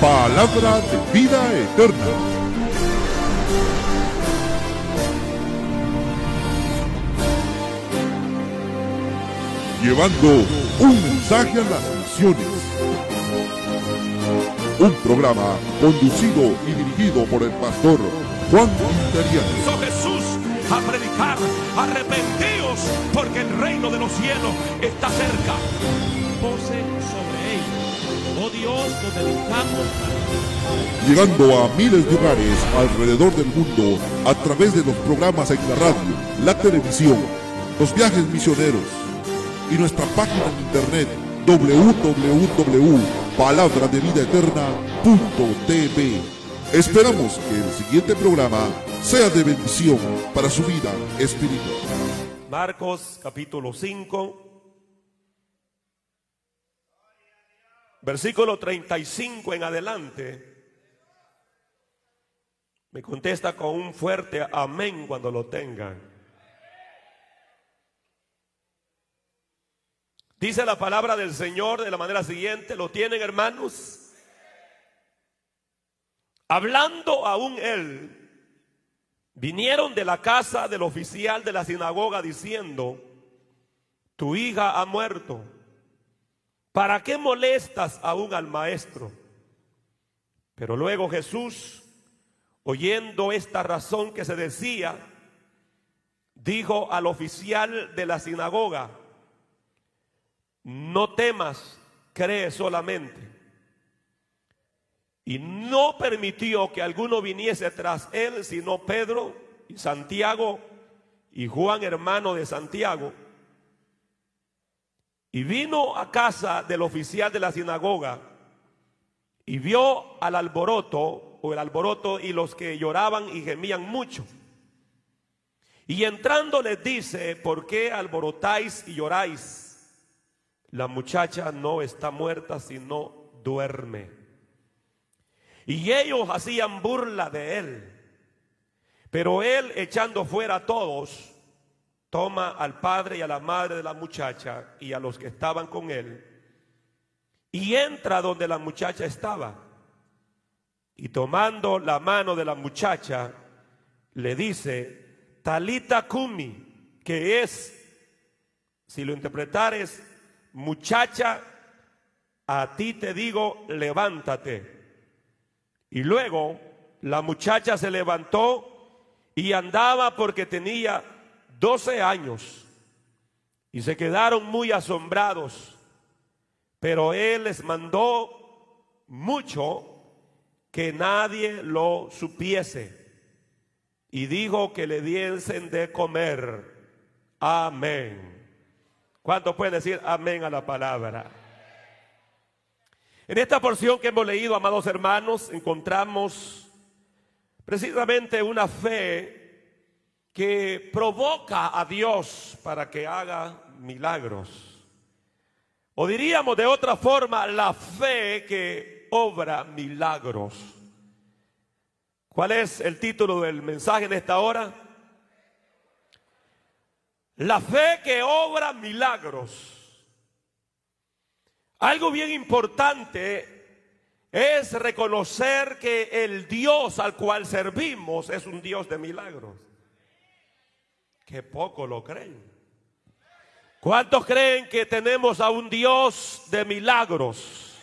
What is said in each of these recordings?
Palabra de vida eterna. Llevando un mensaje a las naciones. Un programa conducido y dirigido por el pastor Juan Interiano. Hizo Jesús a predicar: arrepentíos, porque el reino de los cielos está cerca. Pose sobre ellos, oh Dios, nos dedicamos a... Llegando a miles de hogares alrededor del mundo a través de los programas en la radio, la televisión, los viajes misioneros y nuestra página en internet www.palabradevidaeterna.tv. Esperamos que el siguiente programa sea de bendición para su vida espiritual. Marcos capítulo 5, versículo 35 en adelante. Me contesta con un fuerte amén cuando lo tengan. Dice la palabra del Señor de la manera siguiente. ¿Lo tienen, hermanos? Hablando aún él, vinieron de la casa del oficial de la sinagoga diciendo: tu hija ha muerto, ¿para qué molestas aún al maestro? Pero luego Jesús, oyendo esta razón que se decía, dijo al oficial de la sinagoga: no temas, cree solamente. Y no permitió que alguno viniese tras él, sino Pedro y Santiago y Juan, hermano de Santiago. Y vino a casa del oficial de la sinagoga y vio al alboroto, o el alboroto, y los que lloraban y gemían mucho. Y entrando les dice: ¿por qué alborotáis y lloráis? La muchacha no está muerta, sino duerme. Y ellos hacían burla de él. Pero él, echando fuera a todos, toma al padre y a la madre de la muchacha y a los que estaban con él, y entra donde la muchacha estaba. Y tomando la mano de la muchacha, le dice: Talita cumi, que es, si lo interpretares, muchacha, a ti te digo, levántate. Y luego la muchacha se levantó y andaba, porque tenía 12 años. Y se quedaron muy asombrados. Pero él les mandó mucho que nadie lo supiese. Y dijo que le diesen de comer. Amén. ¿Cuántos pueden decir amén a la palabra? En esta porción que hemos leído, amados hermanos, encontramos precisamente una fe que provoca a Dios para que haga milagros. O diríamos de otra forma, la fe que obra milagros. ¿Cuál es el título del mensaje en esta hora? La fe que obra milagros. Algo bien importante es reconocer que el Dios al cual servimos es un Dios de milagros. Que poco lo creen. ¿Cuántos creen que tenemos a un Dios de milagros?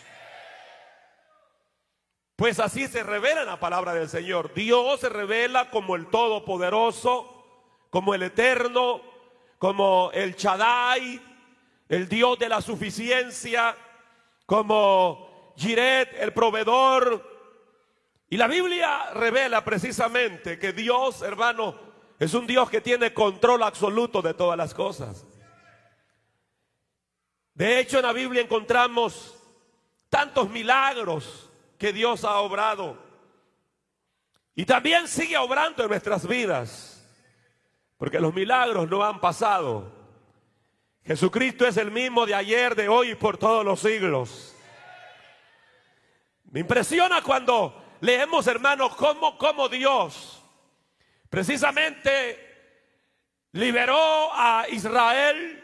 Pues así se revela en la palabra del Señor. Dios se revela como el Todopoderoso, como el Eterno, como el Shaddai, el Dios de la suficiencia, como Jiret, el proveedor. Y la Biblia revela precisamente que Dios, hermano, es un Dios que tiene control absoluto de todas las cosas. De hecho, en la Biblia encontramos tantos milagros que Dios ha obrado. Y también sigue obrando en nuestras vidas. Porque los milagros no han pasado. Jesucristo es el mismo de ayer, de hoy y por todos los siglos. Me impresiona cuando leemos, hermanos, cómo Dios precisamente liberó a Israel.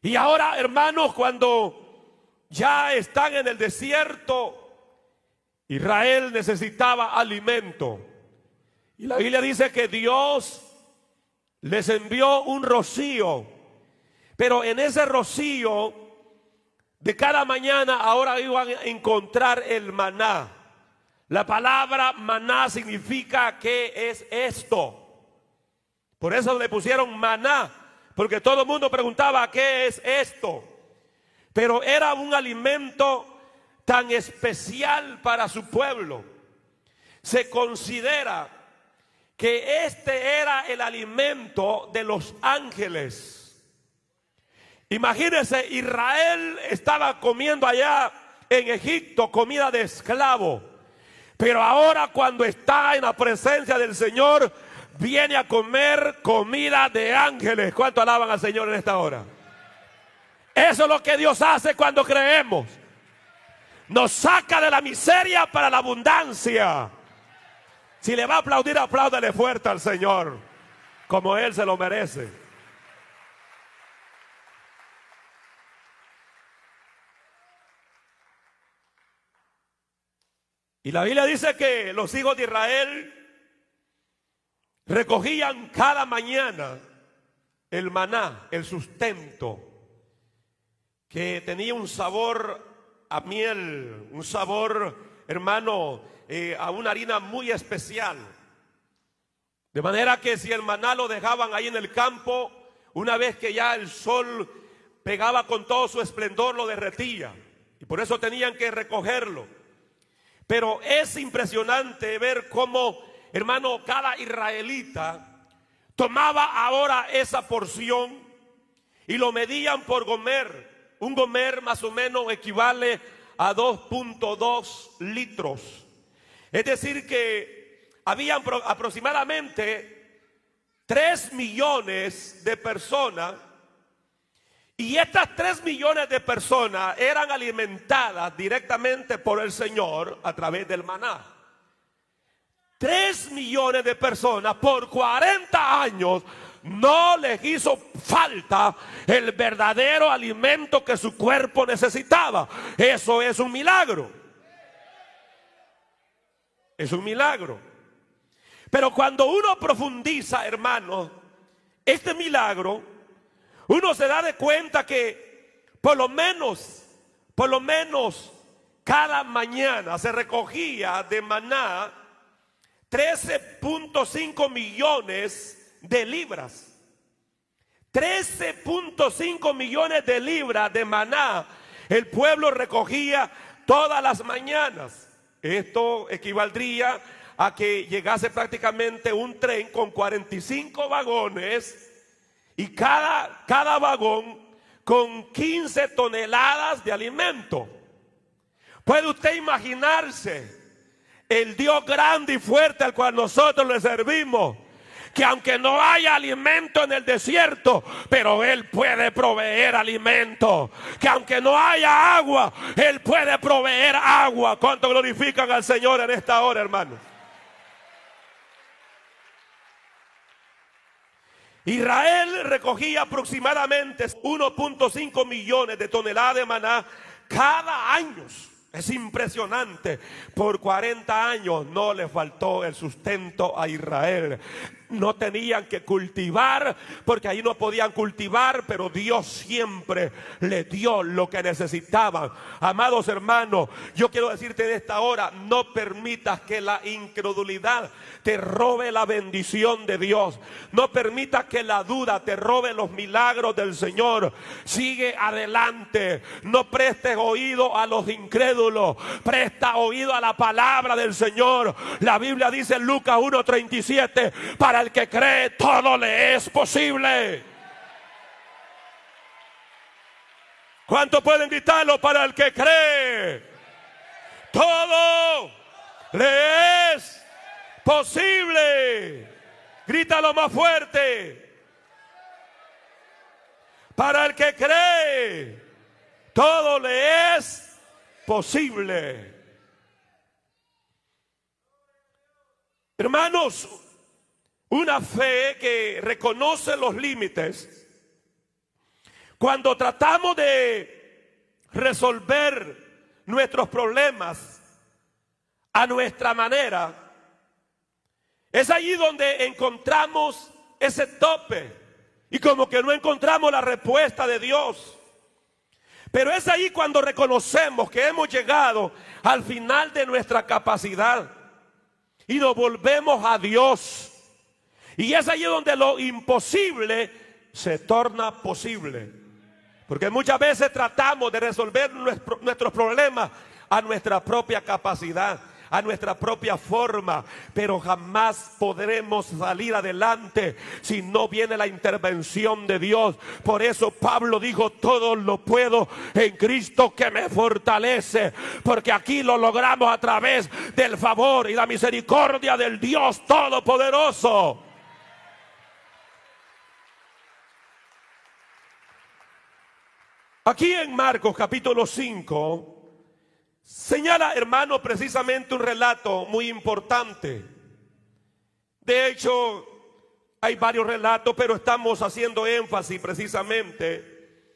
Y ahora, hermanos, cuando ya están en el desierto Israel necesitaba alimento. Y la Biblia dice que Dios les envió un rocío. Pero en ese rocío de cada mañana ahora iban a encontrar el maná. La palabra maná significa ¿qué es esto? Por eso le pusieron maná, porque todo el mundo preguntaba ¿qué es esto? Pero era un alimento tan especial para su pueblo. Se considera que este era el alimento de los ángeles. Imagínense, Israel estaba comiendo allá en Egipto comida de esclavo, pero ahora cuando está en la presencia del Señor viene a comer comida de ángeles. ¿Cuánto alaban al Señor en esta hora? Eso es lo que Dios hace cuando creemos. Nos saca de la miseria para la abundancia. Si le va a aplaudir, apláudale fuerte al Señor, como Él se lo merece. Y la Biblia dice que los hijos de Israel recogían cada mañana el maná, el sustento, que tenía un sabor a miel, un sabor, hermano, a una harina muy especial. De manera que si el maná lo dejaban ahí en el campo, una vez que ya el sol pegaba con todo su esplendor, lo derretía. Y por eso tenían que recogerlo. Pero es impresionante ver cómo, hermano, cada israelita tomaba ahora esa porción y lo medían por gomer. Un gomer más o menos equivale a 2.2 litros. Es decir que habían aproximadamente 3 millones de personas. Y estas 3 millones de personas eran alimentadas directamente por el Señor a través del maná. 3 millones de personas por 40 años no les hizo falta el verdadero alimento que su cuerpo necesitaba. Eso es un milagro. Es un milagro. Pero cuando uno profundiza, hermanos, este milagro, uno se da de cuenta que por lo menos cada mañana se recogía de maná 13.5 millones de libras. 13.5 millones de libras de maná el pueblo recogía todas las mañanas. Esto equivaldría a que llegase prácticamente un tren con 45 vagones. Y cada vagón con 15 toneladas de alimento. ¿Puede usted imaginarse el Dios grande y fuerte al cual nosotros le servimos? Que aunque no haya alimento en el desierto, pero Él puede proveer alimento. Que aunque no haya agua, Él puede proveer agua. ¿Cuánto glorifican al Señor en esta hora, hermanos? Israel recogía aproximadamente 1.5 millones de toneladas de maná cada año. Es impresionante. Por 40 años no le faltó el sustento a Israel. No tenían que cultivar, porque ahí no podían cultivar, pero Dios siempre le dio lo que necesitaban. Amados hermanos, yo quiero decirte en esta hora, no permitas que la incredulidad te robe la bendición de Dios. No permitas que la duda te robe los milagros del Señor. Sigue adelante. No prestes oído a los incrédulos. Presta oído a la palabra del Señor. La Biblia dice en Lucas 1:37, para el que cree todo le es posible. ¿Cuánto pueden gritarlo? Para el que cree todo le es posible. Grítalo más fuerte. Para el que cree todo le es posible. Hermanos, una fe que reconoce los límites. Cuando tratamos de resolver nuestros problemas, a nuestra manera, es allí donde encontramos ese tope y como que no encontramos la respuesta de Dios. Pero es ahí cuando reconocemos que hemos llegado al final de nuestra capacidad y nos volvemos a Dios. Y es allí donde lo imposible se torna posible. Porque muchas veces tratamos de resolver nuestros problemas a nuestra propia capacidad, a nuestra propia forma, pero jamás podremos salir adelante si no viene la intervención de Dios. Por eso Pablo dijo: todo lo puedo en Cristo que me fortalece, porque aquí lo logramos a través del favor y la misericordia del Dios Todopoderoso. Aquí en Marcos capítulo 5 señala, hermano, precisamente un relato muy importante. De hecho, hay varios relatos, pero estamos haciendo énfasis precisamente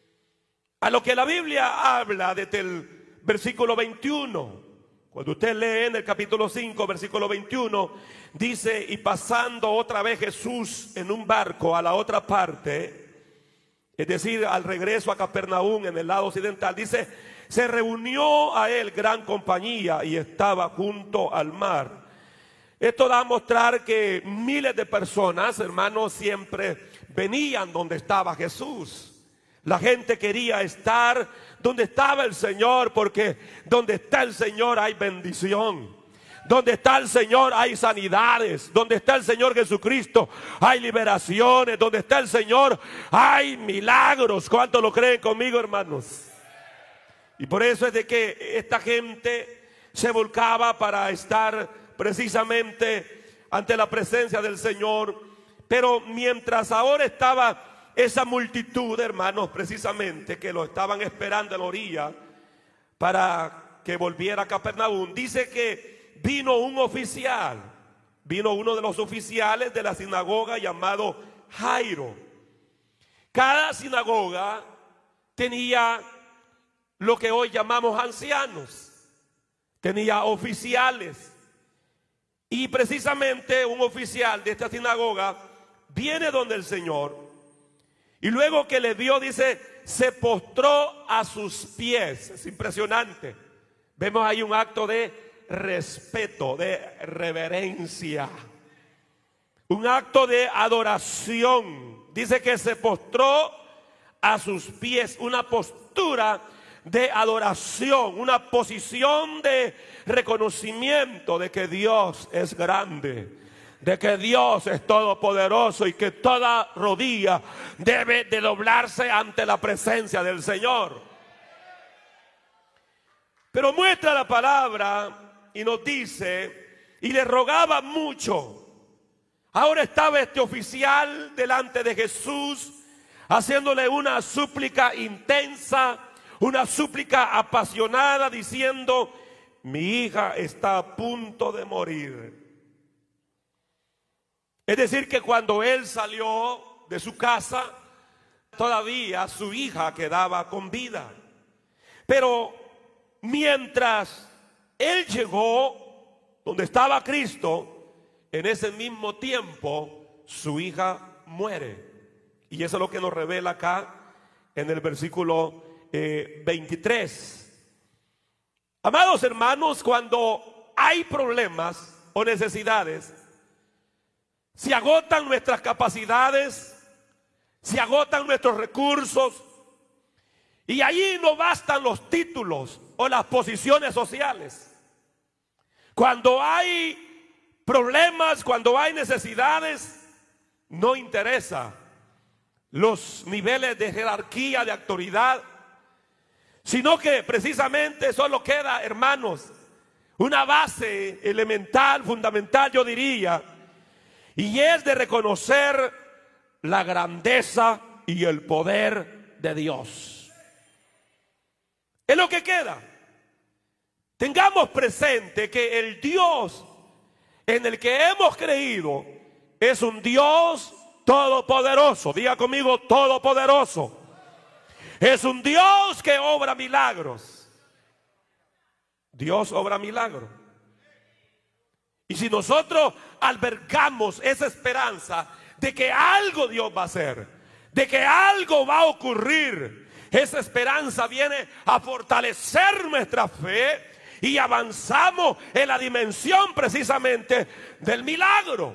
a lo que la Biblia habla desde el versículo 21. Cuando usted lee en el capítulo 5, versículo 21, dice: y pasando otra vez Jesús en un barco a la otra parte, es decir, al regreso a Capernaum en el lado occidental, dice: se reunió a él gran compañía y estaba junto al mar. Esto da a mostrar que miles de personas, hermanos, siempre venían donde estaba Jesús. La gente quería estar donde estaba el Señor, porque donde está el Señor hay bendición. Donde está el Señor hay sanidades. Donde está el Señor Jesucristo hay liberaciones. Donde está el Señor hay milagros. ¿Cuántos lo creen conmigo, hermanos? Y por eso es de que esta gente se volcaba para estar precisamente ante la presencia del Señor. Pero mientras ahora estaba esa multitud, hermanos, precisamente que lo estaban esperando en la orilla para que volviera a Capernaum, dice que vino un oficial, vino uno de los oficiales de la sinagoga llamado Jairo. Cada sinagoga tenía lo que hoy llamamos ancianos, tenía oficiales, y precisamente un oficial de esta sinagoga viene donde el Señor, y luego que le vio, dice, se postró a sus pies. Es impresionante. Vemos ahí un acto de respeto, de reverencia, un acto de adoración. Dice que se postró a sus pies, una postura de adoración, una posición de reconocimiento de que Dios es grande, de que Dios es todopoderoso y que toda rodilla debe de doblarse ante la presencia del Señor. Pero muestra la palabra y nos dice: y le rogaba mucho. Ahora estaba este oficial delante de Jesús haciéndole una súplica intensa, una súplica apasionada, diciendo: mi hija está a punto de morir. Es decir, que cuando él salió de su casa, todavía su hija quedaba con vida. Pero mientras él llegó donde estaba Cristo, en ese mismo tiempo su hija muere. Y eso es lo que nos revela acá en el versículo 23. Amados hermanos, cuando hay problemas o necesidades, se agotan nuestras capacidades, se agotan nuestros recursos, y allí no bastan los títulos o las posiciones sociales. Cuando hay problemas, cuando hay necesidades, no interesa los niveles de jerarquía, de autoridad, sino que precisamente solo queda, hermanos, una base elemental, fundamental, yo diría, y es de reconocer la grandeza y el poder de Dios. Es lo que queda. Tengamos presente que el Dios en el que hemos creído es un Dios todopoderoso. Diga conmigo: todopoderoso. Es un Dios que obra milagros. Dios obra milagros. Y si nosotros albergamos esa esperanza de que algo Dios va a hacer, de que algo va a ocurrir, esa esperanza viene a fortalecer nuestra fe y avanzamos en la dimensión precisamente del milagro,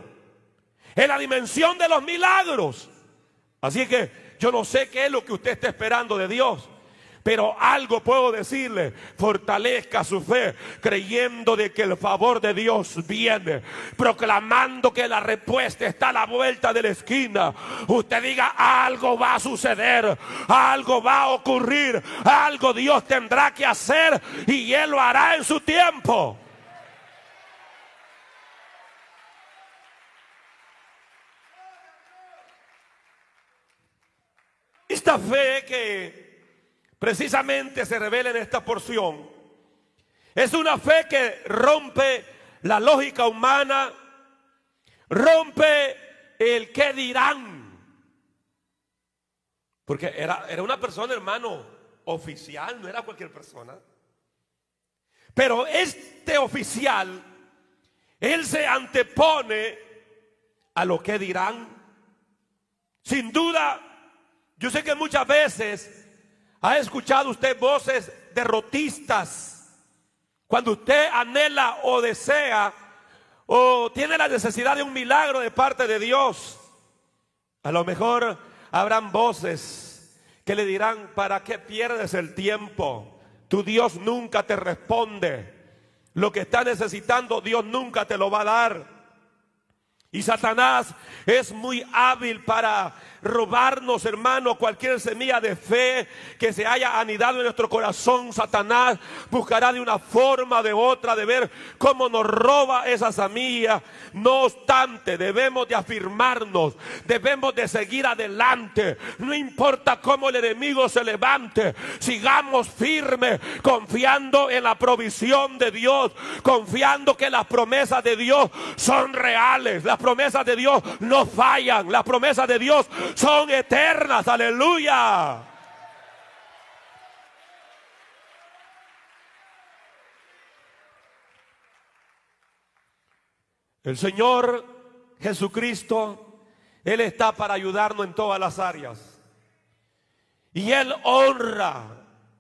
en la dimensión de los milagros. Así que yo no sé qué es lo que usted está esperando de Dios, pero algo puedo decirle: fortalezca su fe creyendo de que el favor de Dios viene, proclamando que la respuesta está a la vuelta de la esquina. Usted diga: algo va a suceder, algo va a ocurrir, algo Dios tendrá que hacer y Él lo hará en su tiempo. Esta fe que precisamente se revela en esta porción es una fe que rompe la lógica humana, rompe el qué dirán. Porque era una persona, hermano, oficial, no era cualquier persona. Pero este oficial, él se antepone a lo que dirán. Sin duda, yo sé que muchas veces ha escuchado usted voces derrotistas cuando usted anhela o desea o tiene la necesidad de un milagro de parte de Dios. A lo mejor habrán voces que le dirán: ¿para qué pierdes el tiempo? Tu Dios nunca te responde. Lo que está necesitando Dios nunca te lo va a dar. Y Satanás es muy hábil para robarnos, hermano, cualquier semilla de fe que se haya anidado en nuestro corazón. Satanás buscará de una forma o de otra de ver cómo nos roba esa semilla. No obstante, debemos de afirmarnos, debemos de seguir adelante. No importa cómo el enemigo se levante, sigamos firmes, confiando en la provisión de Dios, confiando que las promesas de Dios son reales. Las promesas de Dios no fallan, las promesas de Dios son eternas. Aleluya. El Señor Jesucristo, Él está para ayudarnos en todas las áreas. Y Él honra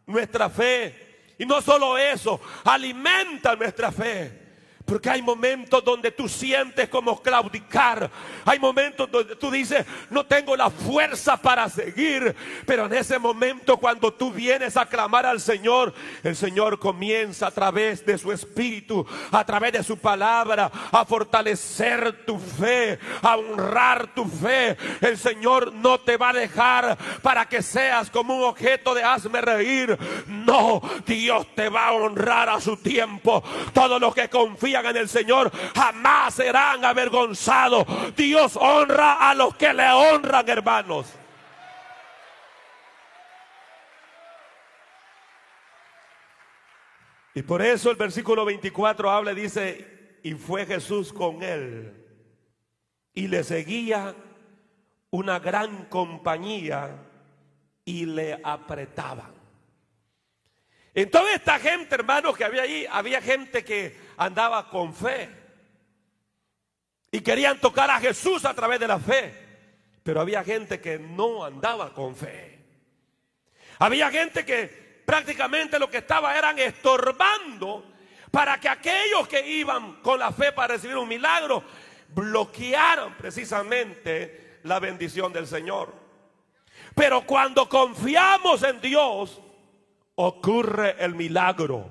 nuestra fe. Y no solo eso, alimenta nuestra fe. Porque hay momentos donde tú sientes como claudicar. Hay momentos donde tú dices: no tengo la fuerza para seguir. Pero en ese momento, cuando tú vienes a clamar al Señor, el Señor comienza a través de su Espíritu, a través de su palabra, a fortalecer tu fe, a honrar tu fe. El Señor no te va a dejar para que seas como un objeto de hazme reír. No, Dios te va a honrar a su tiempo. Todos los que confían en el Señor jamás serán avergonzados. Dios honra a los que le honran, hermanos. Y por eso el versículo 24 habla y dice: y fue Jesús con él, y le seguía una gran compañía, y le apretaban. En toda esta gente, hermanos, que había allí, había gente que andaba con fe y querían tocar a Jesús a través de la fe. Pero había gente que no andaba con fe. Había gente que prácticamente lo que estaba eran estorbando para que aquellos que iban con la fe para recibir un milagro bloquearan precisamente la bendición del Señor. Pero cuando confiamos en Dios, ocurre el milagro.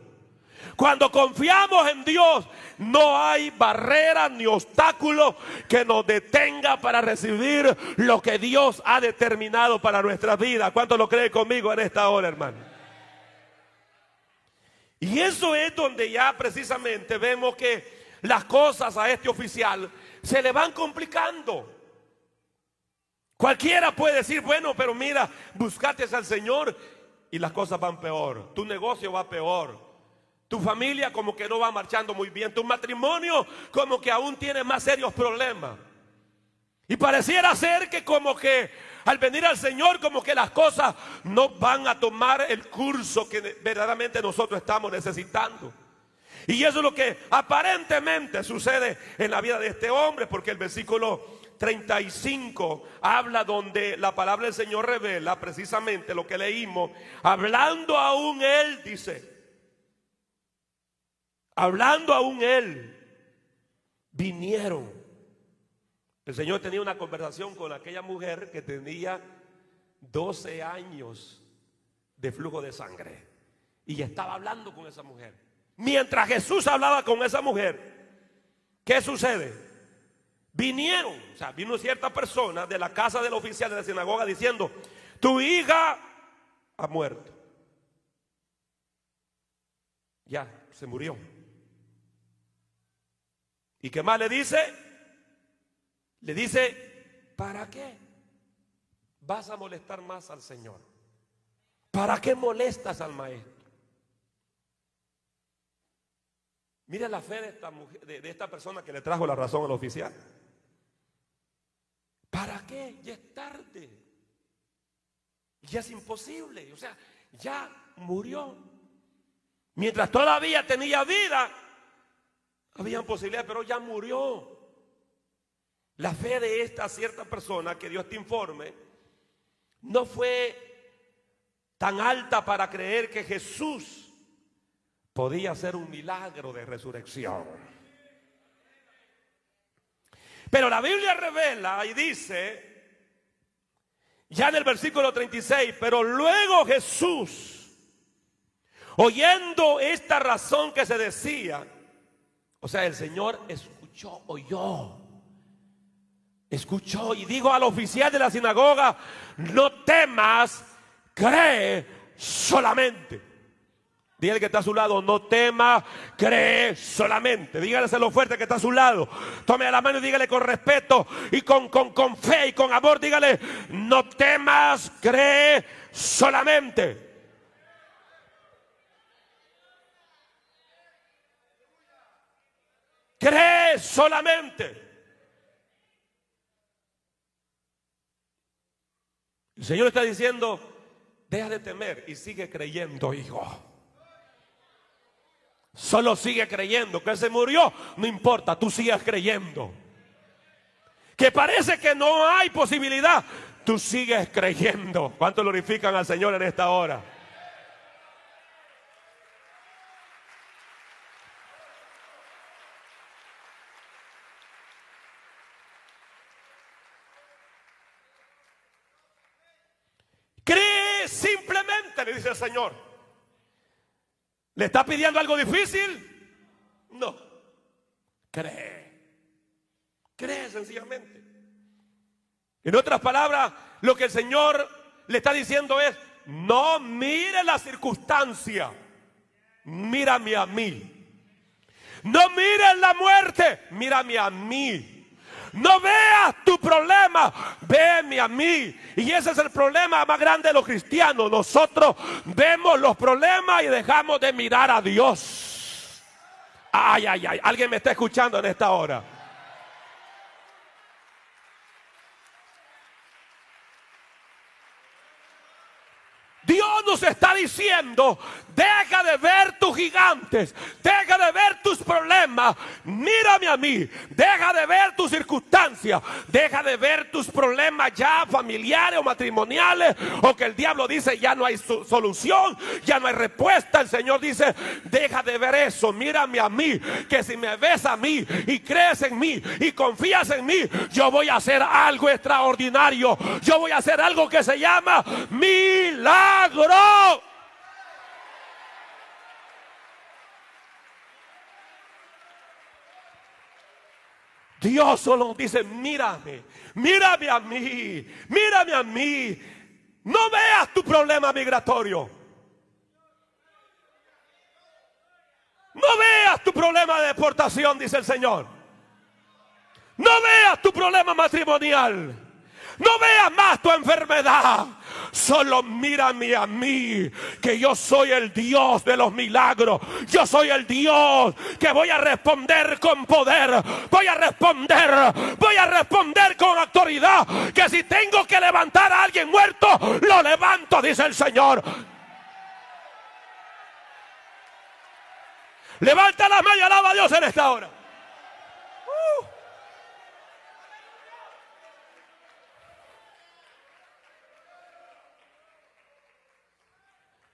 Cuando confiamos en Dios, no hay barrera ni obstáculo que nos detenga para recibir lo que Dios ha determinado para nuestra vida. ¿Cuántos lo creen conmigo en esta hora, hermano? Y eso es donde ya precisamente vemos que las cosas a este oficial se le van complicando. Cualquiera puede decir: bueno, pero mira, buscate al Señor y las cosas van peor. Tu negocio va peor. Tu familia como que no va marchando muy bien. Tu matrimonio como que aún tiene más serios problemas. Y pareciera ser que como que al venir al Señor como que las cosas no van a tomar el curso que verdaderamente nosotros estamos necesitando. Y eso es lo que aparentemente sucede en la vida de este hombre, porque el versículo 35 habla donde la palabra del Señor revela precisamente lo que leímos. Hablando aún él, dice, hablando aún él, vinieron. El Señor tenía una conversación con aquella mujer que tenía 12 años de flujo de sangre, y estaba hablando con esa mujer. Mientras Jesús hablaba con esa mujer, ¿qué sucede? Vinieron, o sea, vino cierta persona de la casa del oficial de la sinagoga diciendo: tu hija ha muerto. Ya, se murió. ¿Y qué más le dice? Le dice: ¿para qué vas a molestar más al Señor? ¿Para qué molestas al maestro? Mira la fe de esta mujer, de esta persona que le trajo la razón al oficial. ¿Para qué? Ya es tarde. Ya es imposible. O sea, ya murió. Mientras todavía tenía vida, había posibilidades, pero ya murió. La fe de esta cierta persona que dio este informe no fue tan alta para creer que Jesús podía hacer un milagro de resurrección. Pero la Biblia revela y dice, ya en el versículo 36, pero luego Jesús, oyendo esta razón que se decía, o sea, el Señor escuchó y dijo al oficial de la sinagoga: no temas, cree solamente. Dígale que está a su lado: no temas, cree solamente. Dígaleselo fuerte que está a su lado. Tome la mano y dígale con respeto y con fe y con amor. Dígale: no temas, cree solamente. Cree solamente. El Señor está diciendo: deja de temer y sigue creyendo, hijo. Solo sigue creyendo. Que se murió, no importa, tú sigues creyendo. Que parece que no hay posibilidad, tú sigues creyendo. ¿Cuánto glorifican al Señor en esta hora? Cree simplemente, le dice el Señor. ¿Le está pidiendo algo difícil? No. Cree. Cree sencillamente. En otras palabras, lo que el Señor le está diciendo es: no mire la circunstancia, mírame a mí. No mires la muerte, mírame a mí. No veas tu problema, veme a mí. Y ese es el problema más grande de los cristianos. Nosotros vemos los problemas y dejamos de mirar a Dios. Ay, ay, ay. ¿Alguien me está escuchando en esta hora? Dios nos está diciendo: deja de ver tus gigantes, deja de ver tus problemas, mírame a mí. Deja de ver tus circunstancias, deja de ver tus problemas ya familiares o matrimoniales, o que el diablo dice ya no hay solución, ya no hay respuesta. El Señor dice: deja de ver eso, mírame a mí, que si me ves a mí y crees en mí y confías en mí, yo voy a hacer algo extraordinario. Yo voy a hacer algo que se llama milagro. Dios solo dice: mírame, mírame a mí, mírame a mí. No veas tu problema migratorio. No veas tu problema de deportación, dice el Señor. No veas tu problema matrimonial. No veas más tu enfermedad. Solo mírame a mí, que yo soy el Dios de los milagros. Yo soy el Dios que voy a responder con poder. Voy a responder con autoridad. Que si tengo que levantar a alguien muerto, lo levanto, dice el Señor. Levanta la mano y alaba a Dios en esta hora.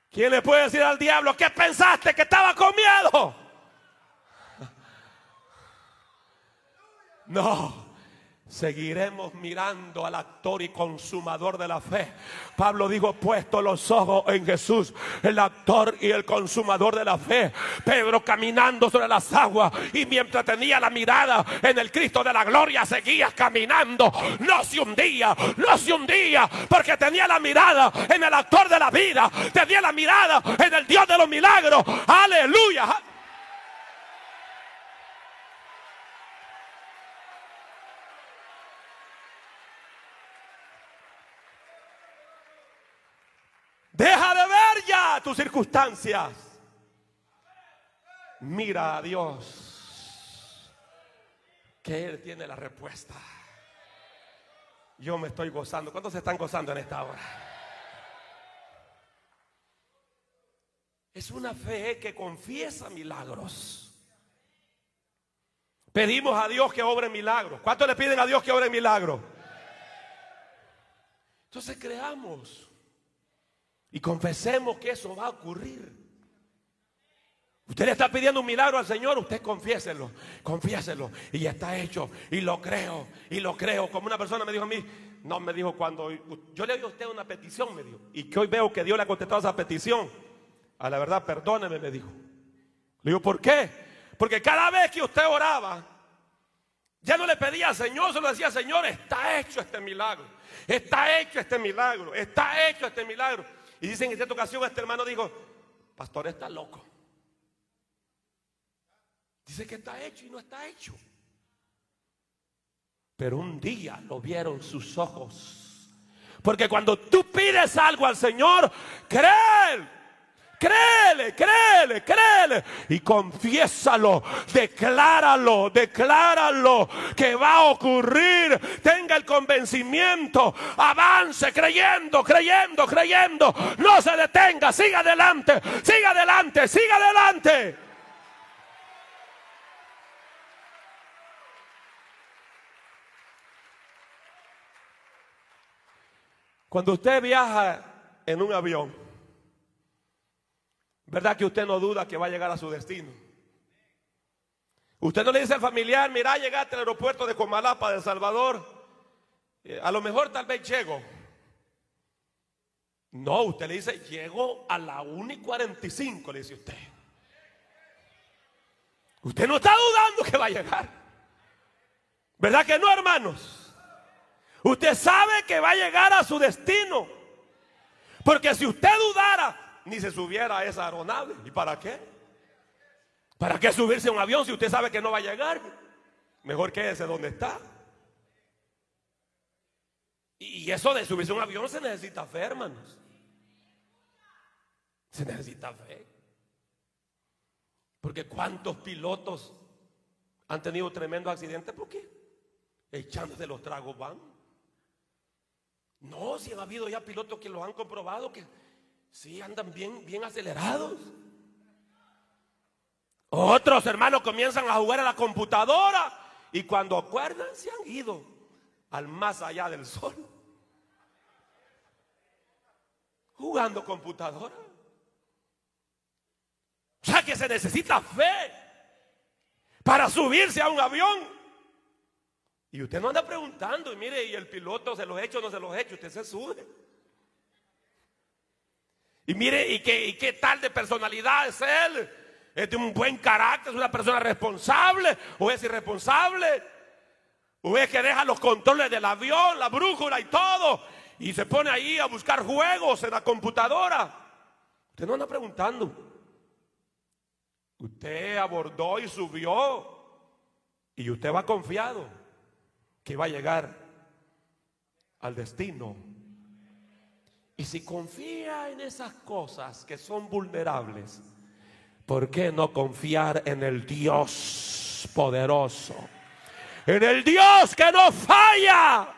¿Quién le puede decir al diablo que pensaste que estaba con miedo? No. Seguiremos mirando al actor y consumador de la fe. Pablo dijo: puesto los ojos en Jesús, el actor y el consumador de la fe. Pedro caminando sobre las aguas, y mientras tenía la mirada en el Cristo de la gloria, seguía caminando. No se hundía, no se hundía, porque tenía la mirada en el actor de la vida, tenía la mirada en el Dios de los milagros. Aleluya. Deja de ver ya tus circunstancias. Mira a Dios, que Él tiene la respuesta. Yo me estoy gozando. ¿Cuántos se están gozando en esta hora? Es una fe que confiesa milagros. Pedimos a Dios que obre milagros. ¿Cuántos le piden a Dios que obre milagros? Entonces creamos y confesemos que eso va a ocurrir. Usted le está pidiendo un milagro al Señor, usted confiéselo, confiéselo, y ya está hecho, y lo creo, y lo creo. Como una persona me dijo a mí, no, me dijo, cuando yo le dio a usted una petición, me dijo, y que hoy veo que Dios le ha contestado esa petición, a la verdad, perdóneme, me dijo. Le digo, ¿por qué? Porque cada vez que usted oraba, ya no le pedía al Señor, solo decía: Señor, está hecho este milagro, está hecho este milagro, está hecho este milagro. Y dicen que en esta ocasión este hermano dijo: pastor, está loco. Dice que está hecho y no está hecho. Pero un día lo vieron sus ojos. Porque cuando tú pides algo al Señor, créele. Créele, créele, créele y confiésalo, decláralo, decláralo que va a ocurrir. Tenga el convencimiento, avance creyendo, creyendo, creyendo. No se detenga, siga adelante, siga adelante, siga adelante. Cuando usted viaja en un avión, ¿verdad que usted no duda que va a llegar a su destino? Usted no le dice al familiar: mira, llegaste al aeropuerto de Comalapa, de El Salvador, a lo mejor tal vez llego. No, usted le dice: llego a la 1:45, le dice usted. Usted no está dudando que va a llegar. ¿Verdad que no, hermanos? Usted sabe que va a llegar a su destino. Porque si usted dudara, ni se subiera a esa aeronave. ¿Y para qué? ¿Para qué subirse a un avión si usted sabe que no va a llegar? Mejor quédese donde está. Y eso de subirse a un avión se necesita fe, hermanos. Se necesita fe. Porque ¿cuántos pilotos han tenido tremendos accidentes? ¿Por qué? Echándose los tragos van. No, si han habido ya pilotos que lo han comprobado, que sí andan bien acelerados. Otros hermanos comienzan a jugar a la computadora y cuando acuerdan se han ido al más allá del sol, jugando computadora. O sea que se necesita fe para subirse a un avión. Y usted no anda preguntando, y mire, y el piloto se los echa o no se los echa, usted se sube. Y mire, ¿y qué tal de personalidad es él? ¿Es de un buen carácter? ¿Es una persona responsable? ¿O es irresponsable? ¿O es que deja los controles del avión, la brújula y todo, y se pone ahí a buscar juegos en la computadora? Usted no anda preguntando. Usted abordó y subió, y usted va confiado que va a llegar al destino. Y si confía en esas cosas que son vulnerables, ¿por qué no confiar en el Dios poderoso? En el Dios que no falla.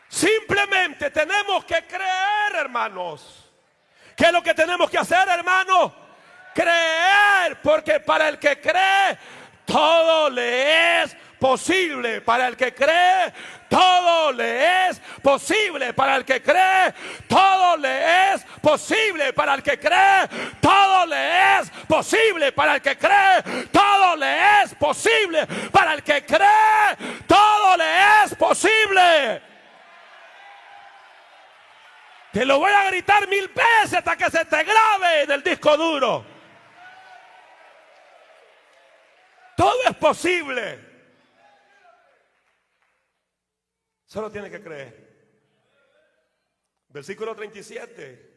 Simplemente tenemos que creer, hermanos. ¿Qué es lo que tenemos que hacer, hermanos? Creer, porque para el que cree, todo le es posible. Para el que cree, todo le es posible. Para el que cree, todo le es posible. Para el que cree, todo le es posible. Para el que cree, todo le es posible. Para el que cree, todo le es posible. Te lo voy a gritar 1000 veces hasta que se te grabe en el disco duro. Todo es posible. Solo tiene que creer. Versículo 37.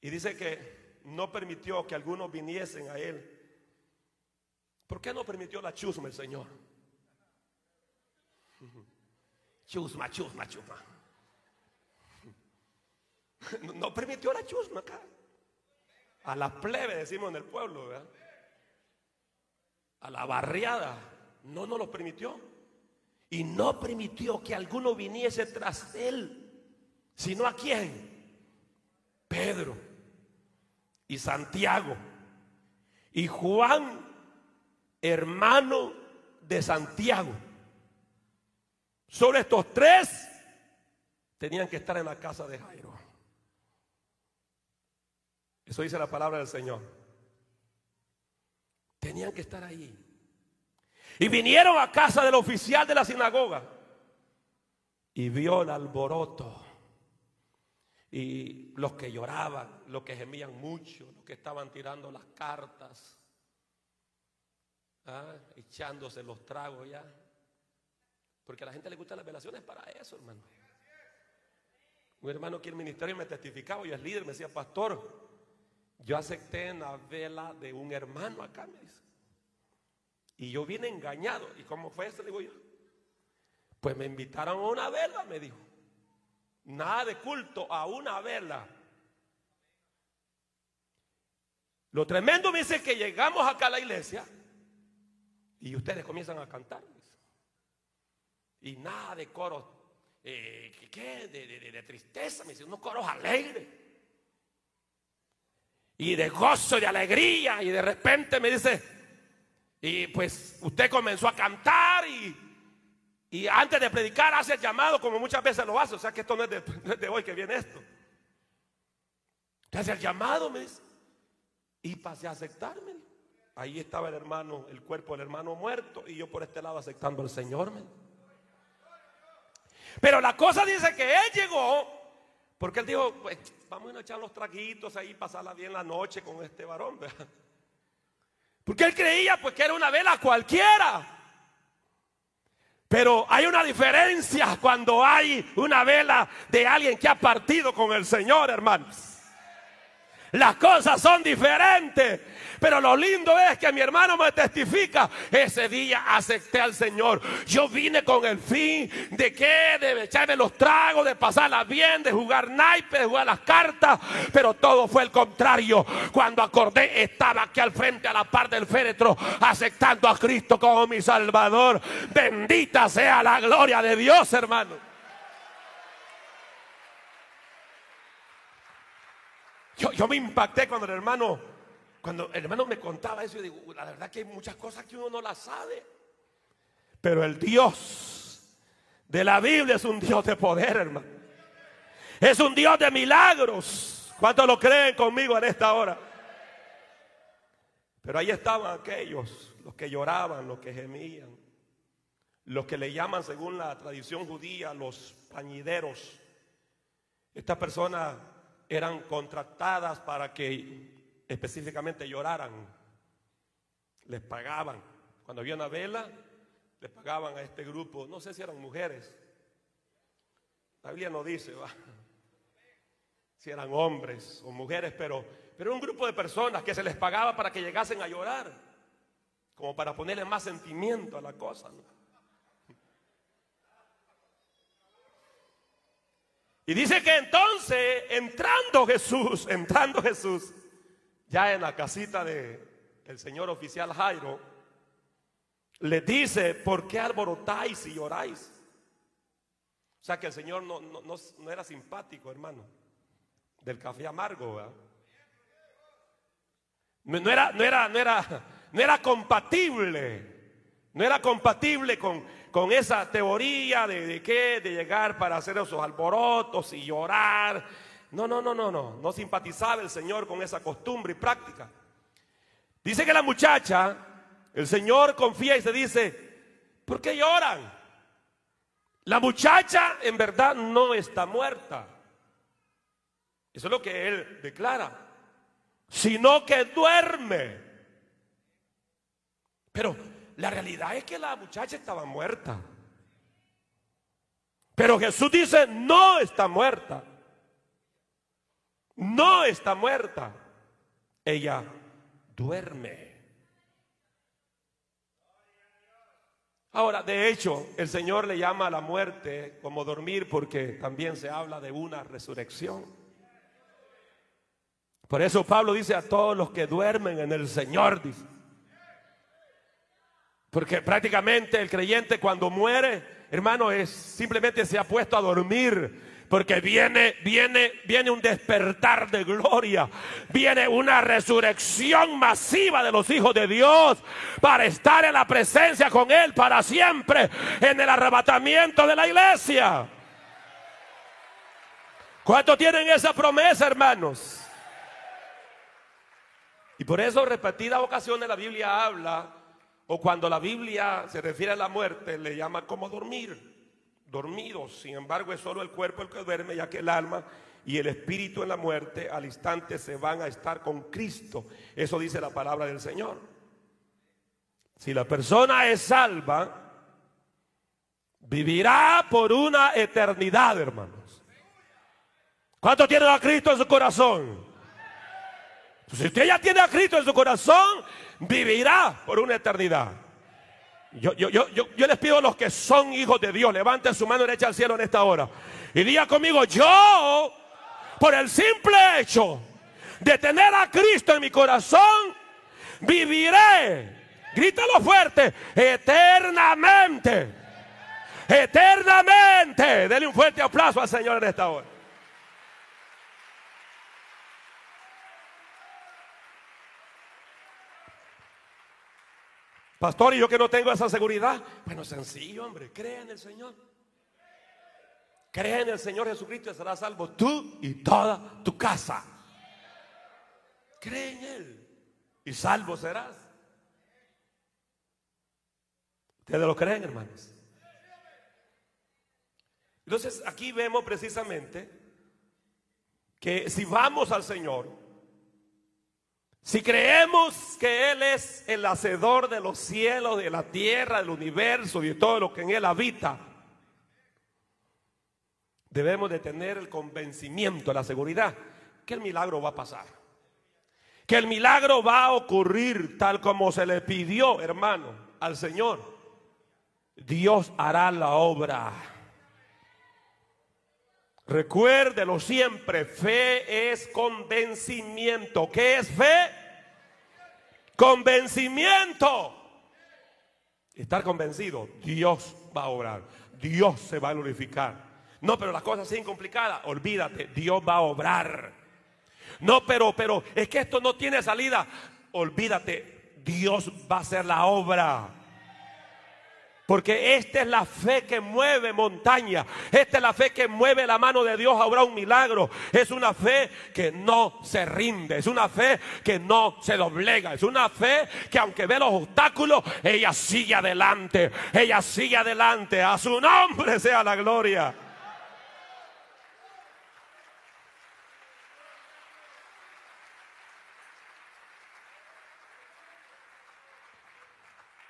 Y dice que no permitió que algunos viniesen a él. ¿Por qué no permitió la chusma el Señor? Chusma, chusma, chusma. No permitió la chusma acá. A la plebe decimos en el pueblo, ¿verdad? A la barriada. No nos lo permitió. Y no permitió que alguno viniese tras él. ¿Sino a quién? Pedro y Santiago y Juan, hermano de Santiago. Solo estos tres tenían que estar en la casa de Jairo. Eso dice la palabra del Señor. Tenían que estar ahí. Y vinieron a casa del oficial de la sinagoga. Y vio el alboroto. Y los que lloraban, los que gemían mucho, los que estaban tirando las cartas, echándose los tragos ya. Porque a la gente le gustan las velaciones para eso, hermano. Un hermano que el ministerio me testificaba, y es líder, me decía: pastor, yo acepté en la vela de un hermano acá, me dice. Y yo vine engañado. ¿Y cómo fue eso? Digo yo. Pues me invitaron a una vela, me dijo. Nada de culto, a una vela. Lo tremendo me dice que llegamos acá a la iglesia y ustedes comienzan a cantar. Y nada de coros, de tristeza, me dice, unos coros alegres. Y de gozo, de alegría. Y de repente me dice, y pues usted comenzó a cantar y antes de predicar hace el llamado, como muchas veces lo hace. O sea que esto no es de hoy que viene esto. Hace el llamado, me dice. Y pasé a aceptarme. Ahí estaba el hermano, el cuerpo del hermano muerto, y yo por este lado aceptando al Señor. Pero la cosa dice que él llegó, porque él dijo, pues vamos a echar los traguitos ahí, pasarla bien la noche con este varón, ¿verdad? Porque él creía pues que era una vela cualquiera. Pero hay una diferencia cuando hay una vela de alguien que ha partido con el Señor, hermanos. Las cosas son diferentes. Pero lo lindo es que mi hermano me testifica: ese día acepté al Señor. Yo vine con el fin de que, de echarme los tragos, de pasarla bien, de jugar naipes, de jugar las cartas. Pero todo fue el contrario. Cuando acordé, estaba aquí al frente, a la par del féretro, aceptando a Cristo como mi Salvador. Bendita sea la gloria de Dios, hermano. Yo me impacté cuando el hermano me contaba eso. Y digo, la verdad que hay muchas cosas que uno no las sabe. Pero el Dios de la Biblia es un Dios de poder, hermano. Es un Dios de milagros. ¿Cuántos lo creen conmigo en esta hora? Pero ahí estaban aquellos, los que lloraban, los que gemían, los que le llaman, según la tradición judía, los pañideros. Estas personas eran contratadas para que específicamente lloraran. Les pagaban. Cuando había una vela, les pagaban a este grupo. No sé si eran mujeres. La Biblia no dice, si eran hombres o mujeres, pero un grupo de personas que se les pagaba para que llegasen a llorar, como para ponerle más sentimiento a la cosa, ¿no? Y dice que entonces, entrando Jesús, ya en la casita del señor oficial Jairo, le dice: ¿por qué alborotáis y lloráis? O sea que el Señor no era simpático, hermano, del café amargo, ¿verdad? No era compatible. No era compatible con esa teoría de llegar para hacer esos alborotos y llorar. No simpatizaba el Señor con esa costumbre y práctica. Dice que la muchacha, el Señor confía y se dice: ¿por qué lloran? La muchacha en verdad no está muerta. Eso es lo que él declara, sino que duerme. Pero la realidad es que la muchacha estaba muerta. Pero Jesús dice: no está muerta. No está muerta. Ella duerme. Ahora, de hecho, el Señor le llama a la muerte como dormir, porque también se habla de una resurrección. Por eso Pablo dice: a todos los que duermen en el Señor, dice. Porque prácticamente el creyente cuando muere, hermano, simplemente se ha puesto a dormir. Porque viene un despertar de gloria. Viene una resurrección masiva de los hijos de Dios para estar en la presencia con Él para siempre, en el arrebatamiento de la iglesia. ¿Cuántos tienen esa promesa, hermanos? Y por eso repetidas ocasiones la Biblia habla, o cuando la Biblia se refiere a la muerte, le llama como dormir. Dormidos, sin embargo, es solo el cuerpo el que duerme, ya que el alma y el espíritu en la muerte al instante se van a estar con Cristo. Eso dice la palabra del Señor. Si la persona es salva, vivirá por una eternidad, hermanos. ¿Cuántos tienen a Cristo en su corazón? Pues si usted ya tiene a Cristo en su corazón, vivirá por una eternidad. Yo les pido a los que son hijos de Dios, levanten su mano derecha al cielo en esta hora y diga conmigo: yo, por el simple hecho de tener a Cristo en mi corazón, viviré, grítalo fuerte, eternamente. Eternamente. Denle un fuerte aplauso al Señor en esta hora. Pastor, y yo que no tengo esa seguridad. Bueno, sencillo, hombre, cree en el Señor. Cree en el Señor Jesucristo y serás salvo tú y toda tu casa. Cree en Él y salvo serás. ¿Ustedes lo creen, hermanos? Entonces aquí vemos precisamente que si vamos al Señor, si creemos que Él es el hacedor de los cielos, de la tierra, del universo y de todo lo que en Él habita, debemos de tener el convencimiento, la seguridad que el milagro va a pasar, que el milagro va a ocurrir tal como se le pidió, hermano, al Señor. Dios hará la obra. Recuérdelo siempre, fe es convencimiento. ¿Qué es fe? Convencimiento. Estar convencido, Dios va a obrar, Dios se va a glorificar. No, pero las cosas siguen complicadas, olvídate, Dios va a obrar. No, pero es que esto no tiene salida, olvídate, Dios va a hacer la obra. Porque esta es la fe que mueve montaña. Esta es la fe que mueve la mano de Dios a obrar un milagro. Es una fe que no se rinde. Es una fe que no se doblega. Es una fe que aunque ve los obstáculos, ella sigue adelante. Ella sigue adelante. A su nombre sea la gloria.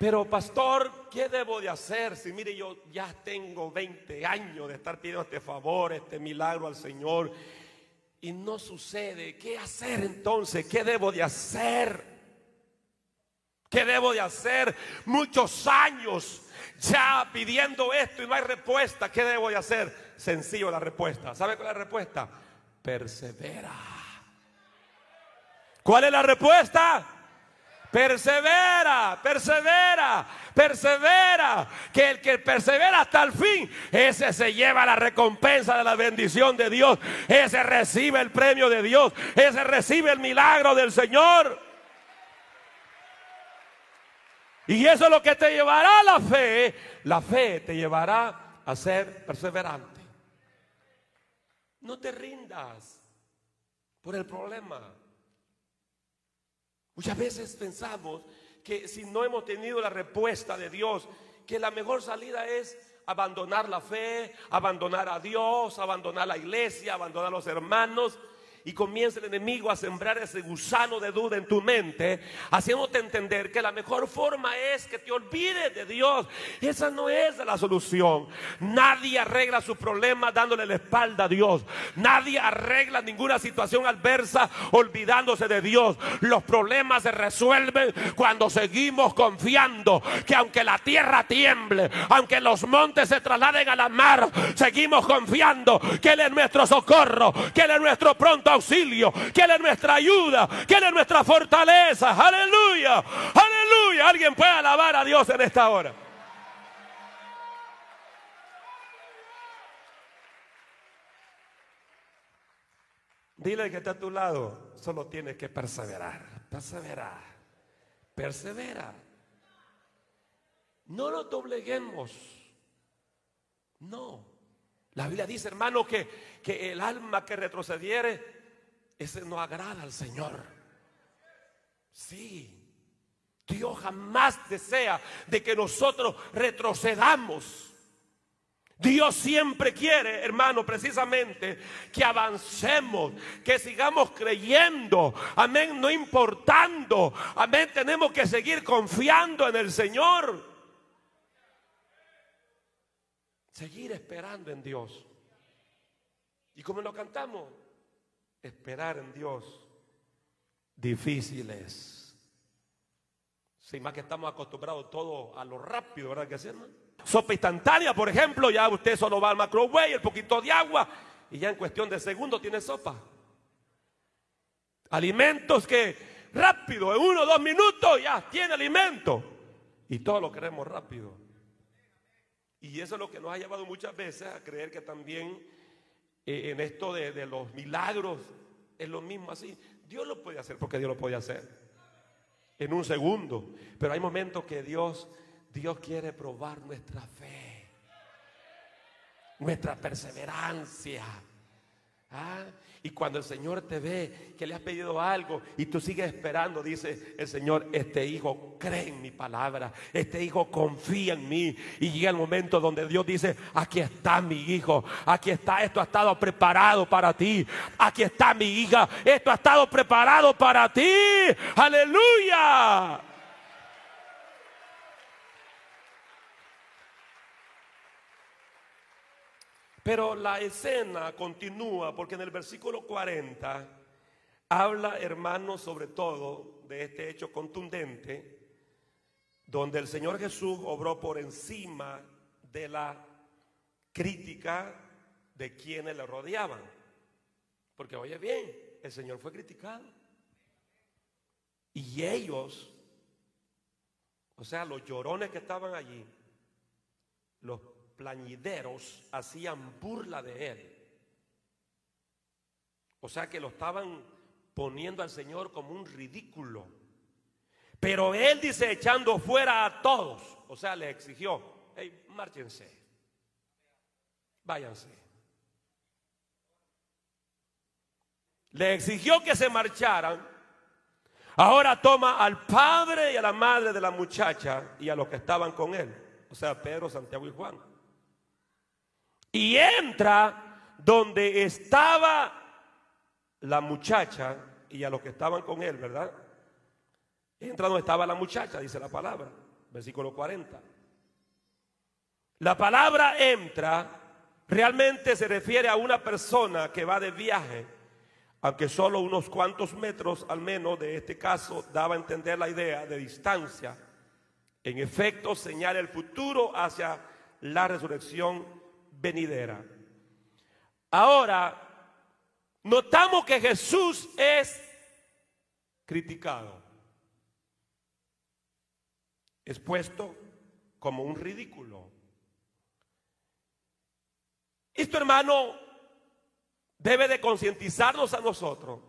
Pero pastor, ¿qué debo de hacer? Si mire, yo ya tengo 20 años de estar pidiendo este favor, este milagro al Señor y no sucede. ¿Qué hacer entonces? ¿Qué debo de hacer? ¿Qué debo de hacer? Muchos años ya pidiendo esto y no hay respuesta. ¿Qué debo de hacer? Sencillo la respuesta. ¿Sabe cuál es la respuesta? Persevera. ¿Cuál es la respuesta? Persevera, persevera, persevera. Que el que persevera hasta el fin, ese se lleva la recompensa de la bendición de Dios. Ese recibe el premio de Dios. Ese recibe el milagro del Señor. Y eso es lo que te llevará a la fe. La fe te llevará a ser perseverante. No te rindas por el problema. Muchas veces pensamos que si no hemos tenido la respuesta de Dios, que la mejor salida es abandonar la fe, abandonar a Dios, abandonar la iglesia, abandonar a los hermanos. Y comienza el enemigo a sembrar ese gusano de duda en tu mente, haciéndote entender que la mejor forma es que te olvides de Dios. Esa no es la solución. Nadie arregla sus problemas dándole la espalda a Dios. Nadie arregla ninguna situación adversa olvidándose de Dios. Los problemas se resuelven cuando seguimos confiando que aunque la tierra tiemble, aunque los montes se trasladen a la mar, seguimos confiando que Él es nuestro socorro, que Él es nuestro pronto auxilio, que Él es nuestra ayuda, que Él es nuestra fortaleza. Aleluya, aleluya. Alguien puede alabar a Dios en esta hora. Dile que está a tu lado, solo tienes que perseverar, perseverar, persevera. No nos dobleguemos. No. La Biblia dice, hermano, que el alma que retrocediere, ese no agrada al Señor. Sí, Dios jamás desea de que nosotros retrocedamos. Dios siempre quiere, hermano, precisamente que avancemos, que sigamos creyendo. Amén, no importando. Amén, tenemos que seguir confiando en el Señor. Seguir esperando en Dios. Y como lo cantamos, esperar en Dios difícil es. Sin más que estamos acostumbrados todo a lo rápido, ¿verdad que sí, hermano? Sopa instantánea, por ejemplo, ya usted solo va al microwave, el poquito de agua y ya en cuestión de segundos tiene sopa. Alimentos que rápido, en 1 o 2 minutos ya tiene alimento. Y todo lo queremos rápido. Y eso es lo que nos ha llevado muchas veces a creer que también en esto de los milagros es lo mismo así. Dios lo puede hacer porque Dios lo puede hacer en 1 segundo. Pero hay momentos que Dios quiere probar nuestra fe, nuestra perseverancia. Y cuando el Señor te ve que le has pedido algo y tú sigues esperando, dice el Señor, este hijo cree en mi palabra, este hijo confía en mí. Y llega el momento donde Dios dice, aquí está mi hijo, aquí está, esto ha estado preparado para ti, aquí está mi hija, esto ha estado preparado para ti. Aleluya. Pero la escena continúa porque en el versículo 40 habla, hermanos, sobre todo de este hecho contundente donde el Señor Jesús obró por encima de la crítica de quienes le rodeaban. Porque oye bien, el Señor fue criticado y ellos, o sea, los llorones que estaban allí, los plañideros, hacían burla de él. O sea que lo estaban poniendo al Señor como un ridículo. Pero él dice, echando fuera a todos, o sea, le exigió, hey, márchense, váyanse. Le exigió que se marcharan. Ahora toma al padre y a la madre de la muchacha y a los que estaban con él, o sea, Pedro, Santiago y Juan. Y entra donde estaba la muchacha y a los que estaban con él, ¿verdad? Entra donde estaba la muchacha, dice la palabra, versículo 40. La palabra entra realmente se refiere a una persona que va de viaje, aunque solo unos cuantos metros al menos de este caso daba a entender la idea de distancia. En efecto, señala el futuro hacia la resurrección venidera. Ahora, notamos que Jesús es criticado. es puesto como un ridículo. Esto, hermano, debe de concientizarnos a nosotros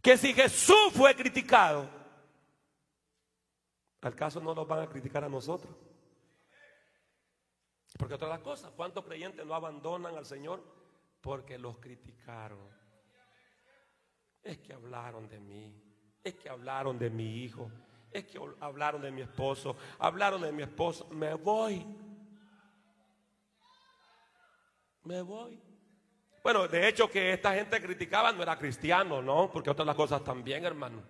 que si Jesús fue criticado, ¿al caso no nos van a criticar a nosotros? Porque otra cosa, ¿cuántos creyentes no abandonan al Señor? Porque los criticaron. Es que hablaron de mí, es que hablaron de mi hijo, es que hablaron de mi esposo, hablaron de mi esposa. Me voy. Bueno, de hecho que esta gente criticaba no era cristiano, ¿no? Porque otras las cosas también, hermano.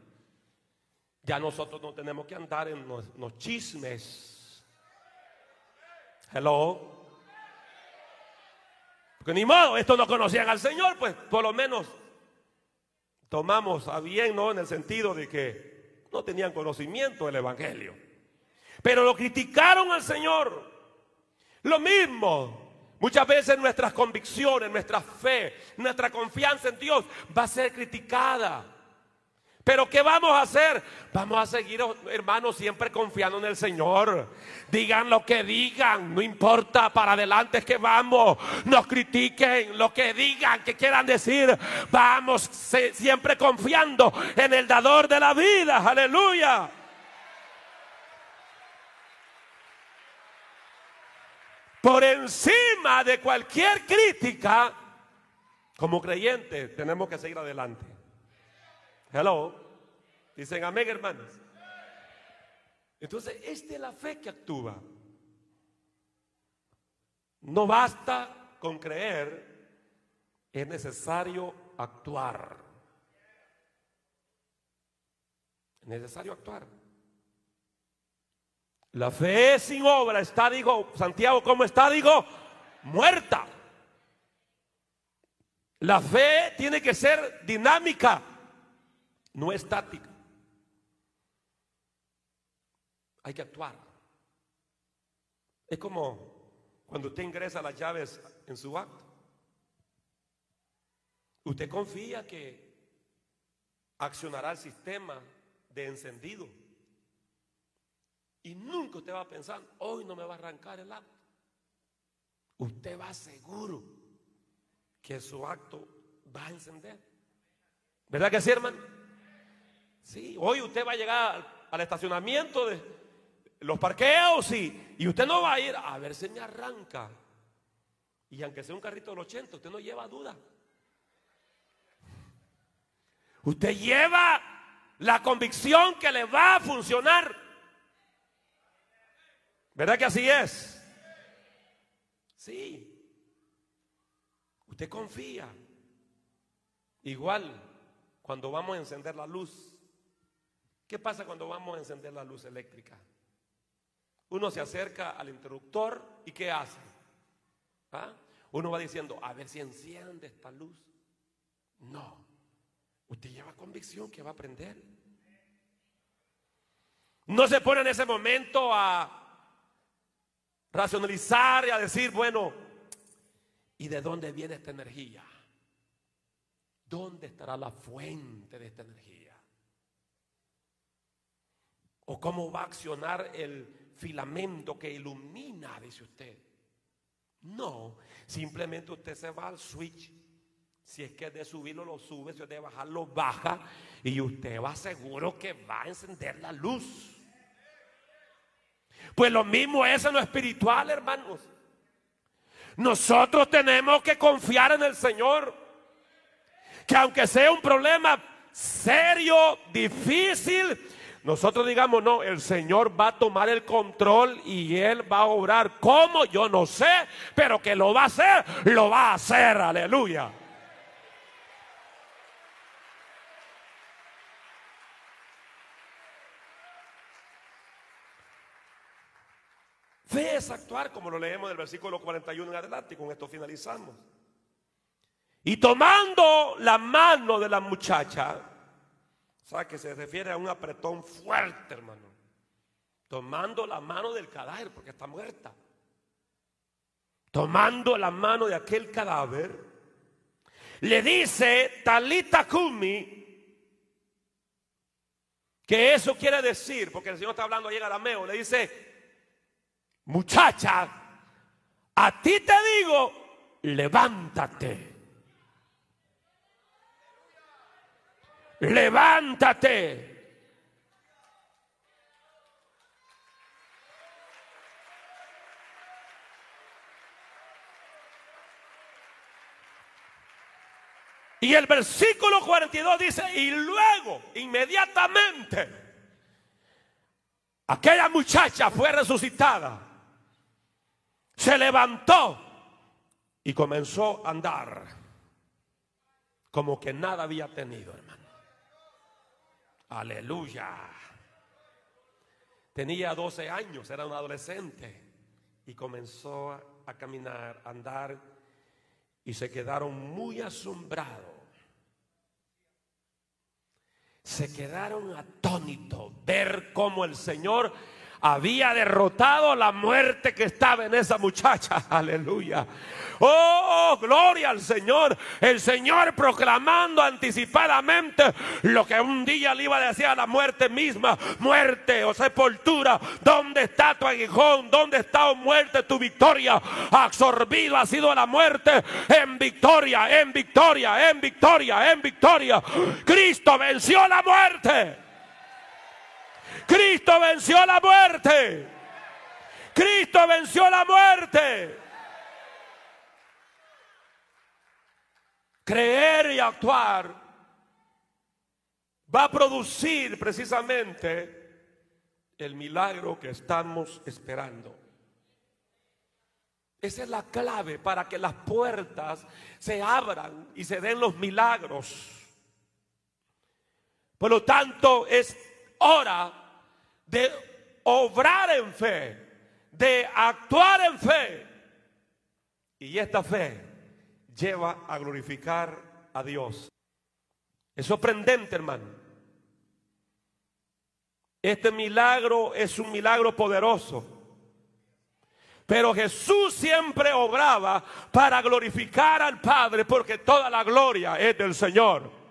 Ya nosotros no tenemos que andar en los chismes. Hello. Porque ni modo, estos no conocían al Señor, pues por lo menos tomamos a bien, ¿no? En el sentido de que no tenían conocimiento del Evangelio. Pero lo criticaron al Señor. Lo mismo. Muchas veces nuestras convicciones, nuestra fe, nuestra confianza en Dios va a ser criticada. Pero ¿qué vamos a hacer? Vamos a seguir, hermanos, siempre confiando en el Señor. Digan lo que digan, no importa, para adelante es que vamos. Nos critiquen, lo que digan, que quieran decir. Vamos siempre confiando en el dador de la vida. Aleluya. Por encima de cualquier crítica, como creyentes, tenemos que seguir adelante. Hello. Dicen amén, hermanos. Entonces, esta es la fe que actúa. No basta con creer, es necesario actuar. Es necesario actuar. La fe sin obra está, digo, Santiago, ¿cómo está? Digo, muerta. La fe tiene que ser dinámica, no estática. Hay que actuar. Es como cuando usted ingresa las llaves en su acto. Usted confía que accionará el sistema de encendido. Y nunca usted va a pensar, hoy no me va a arrancar el acto. Usted va seguro que su acto va a encender. ¿Verdad que sí, hermano? Sí, hoy usted va a llegar al estacionamiento de los parqueos y usted no va a ir a ver si me arranca. Y aunque sea un carrito del 80, usted no lleva duda. Usted lleva la convicción que le va a funcionar. ¿Verdad que así es? Sí. Usted confía. Igual cuando vamos a encender la luz. ¿Qué pasa cuando vamos a encender la luz eléctrica? Uno se acerca al interruptor y ¿qué hace? ¿Ah? Uno va diciendo, a ver si enciende esta luz. No. Usted lleva convicción que va a prender. No se pone en ese momento a racionalizar y a decir, bueno, ¿y de dónde viene esta energía? ¿Dónde estará la fuente de esta energía? ¿O cómo va a accionar el filamento que ilumina, dice usted? No, simplemente usted se va al switch. Si es que es de subirlo, lo sube. Si es de bajarlo, baja. Y usted va seguro que va a encender la luz. Pues lo mismo es en lo espiritual, hermanos. Nosotros tenemos que confiar en el Señor. Que aunque sea un problema serio, difícil, nosotros digamos, no, el Señor va a tomar el control y Él va a obrar. ¿Cómo? Yo no sé, pero que lo va a hacer, lo va a hacer. Aleluya. Fe es actuar, como lo leemos del versículo 41 en adelante, y con esto finalizamos. Y tomando la mano de la muchacha, o sea que se refiere a un apretón fuerte, hermano. Tomando la mano del cadáver, porque está muerta. Tomando la mano de aquel cadáver, le dice Talita Cumi, Que eso quiere decir, porque el Señor está hablando ahí en arameo, le dice: muchacha, a ti te digo, levántate. Levántate. Y el versículo 42 dice: y luego, inmediatamente, aquella muchacha fue resucitada, se levantó y comenzó a andar como que nada había tenido, hermano. Aleluya. Tenía 12 años, era un adolescente, y comenzó a caminar, a andar, y se quedaron muy asombrados. Se quedaron atónitos ver cómo el Señor había derrotado la muerte que estaba en esa muchacha. Aleluya. Oh, gloria al Señor. El Señor proclamando anticipadamente lo que un día le iba a decir a la muerte misma: muerte o sepultura, ¿dónde está tu aguijón? ¿Dónde está, oh muerte, tu victoria? Absorbido ha sido la muerte en victoria, en victoria, en victoria, en victoria. Cristo venció la muerte. Cristo venció la muerte. Cristo venció la muerte. Creer y actuar va a producir precisamente el milagro que estamos esperando. Esa es la clave para que las puertas se abran y se den los milagros. Por lo tanto, es hora de obrar en fe, de actuar en fe. Y esta fe lleva a glorificar a Dios. Es sorprendente, hermano. Este milagro es un milagro poderoso. Pero Jesús siempre obraba para glorificar al Padre, porque toda la gloria es del Señor.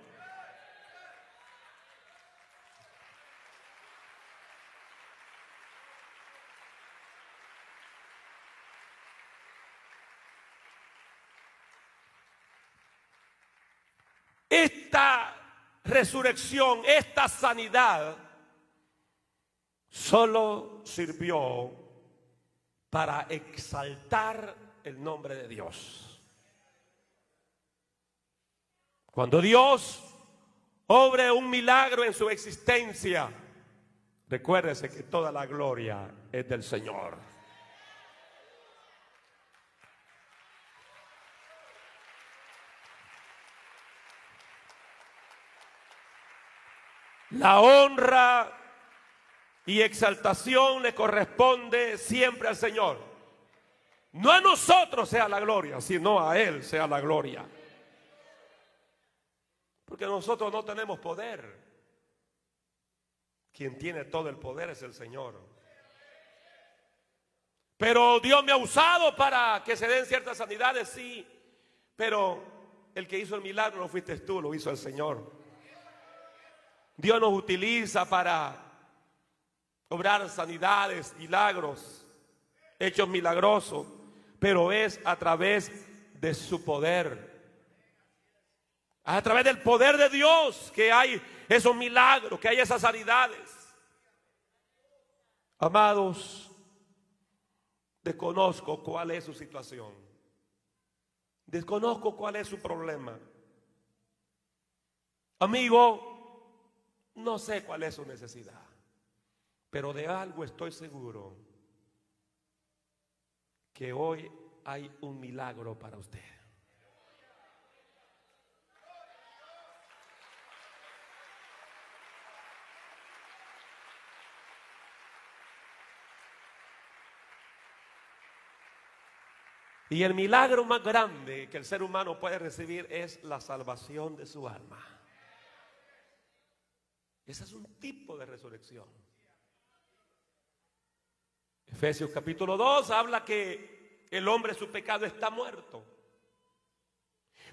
Esta resurrección, esta sanidad, solo sirvió para exaltar el nombre de Dios. Cuando Dios obre un milagro en su existencia, recuérdese que toda la gloria es del Señor. La honra y exaltación le corresponde siempre al Señor. No a nosotros sea la gloria, sino a Él sea la gloria. Porque nosotros no tenemos poder. Quien tiene todo el poder es el Señor. Pero Dios me ha usado para que se den ciertas sanidades, sí. Pero el que hizo el milagro no fuiste tú, lo hizo el Señor. Dios nos utiliza para obrar sanidades, milagros, hechos milagrosos, pero es a través de su poder. A través del poder de Dios que hay esos milagros, que hay esas sanidades. Amados, desconozco cuál es su situación. Desconozco cuál es su problema. Amigo, no sé cuál es su necesidad, pero de algo estoy seguro: que hoy hay un milagro para usted. Y el milagro más grande que el ser humano puede recibir es la salvación de su alma. Ese es un tipo de resurrección. Efesios capítulo 2 habla que el hombre, su pecado, está muerto.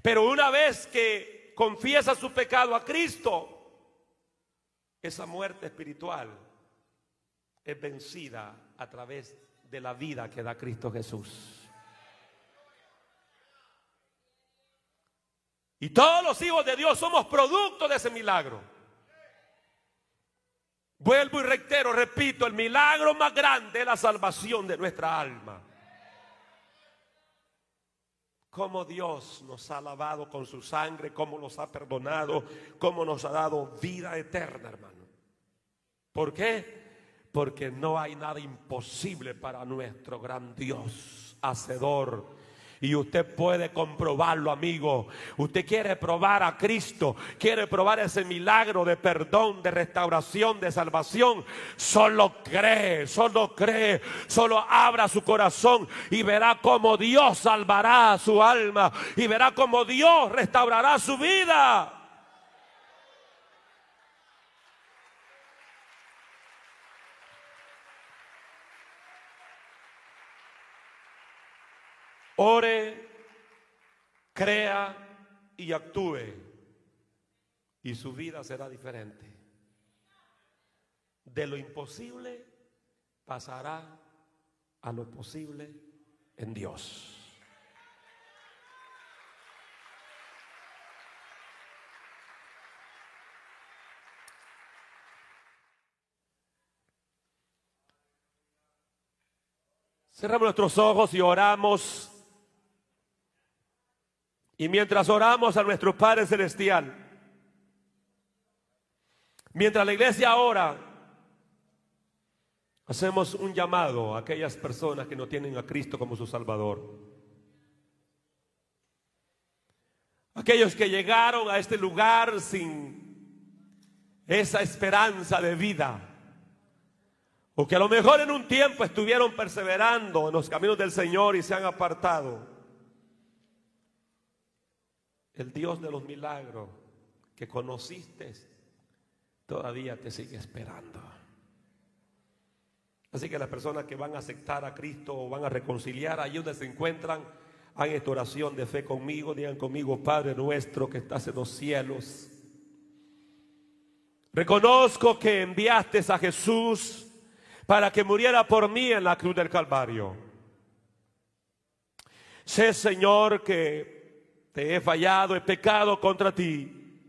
Pero una vez que confiesa su pecado a Cristo, esa muerte espiritual es vencida a través de la vida que da Cristo Jesús. Y todos los hijos de Dios somos producto de ese milagro. Vuelvo y reitero, repito, el milagro más grande es la salvación de nuestra alma. Cómo Dios nos ha lavado con su sangre, cómo nos ha perdonado, cómo nos ha dado vida eterna, hermano. ¿Por qué? Porque no hay nada imposible para nuestro gran Dios, hacedor. Y usted puede comprobarlo, amigo. Usted quiere probar a Cristo, quiere probar ese milagro de perdón, de restauración, de salvación. Solo cree, solo abra su corazón y verá cómo Dios salvará su alma y verá cómo Dios restaurará su vida. Ore, crea y actúe, y su vida será diferente. De lo imposible pasará a lo posible en Dios. Cerramos nuestros ojos y oramos. Y mientras oramos a nuestro Padre Celestial, mientras la iglesia ora, hacemos un llamado a aquellas personas que no tienen a Cristo como su Salvador. Aquellos que llegaron a este lugar sin esa esperanza de vida, o que a lo mejor en un tiempo estuvieron perseverando en los caminos del Señor y se han apartado. El Dios de los milagros que conociste todavía te sigue esperando. Así que las personas que van a aceptar a Cristo o van a reconciliar, allí donde se encuentran, hagan esta oración de fe conmigo. Digan conmigo: Padre nuestro que estás en los cielos, reconozco que enviaste a Jesús para que muriera por mí en la cruz del Calvario. Sé, Señor, que te he fallado, he pecado contra ti,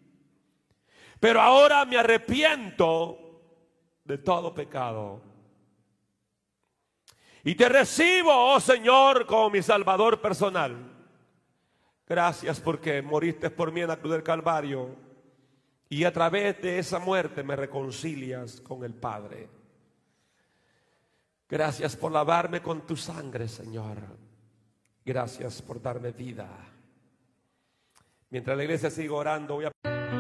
pero ahora me arrepiento de todo pecado y te recibo, oh Señor, como mi Salvador personal. Gracias porque moriste por mí en la cruz del Calvario y a través de esa muerte me reconcilias con el Padre. Gracias por lavarme con tu sangre, Señor. Gracias por darme vida. Mientras la iglesia sigue orando, voy a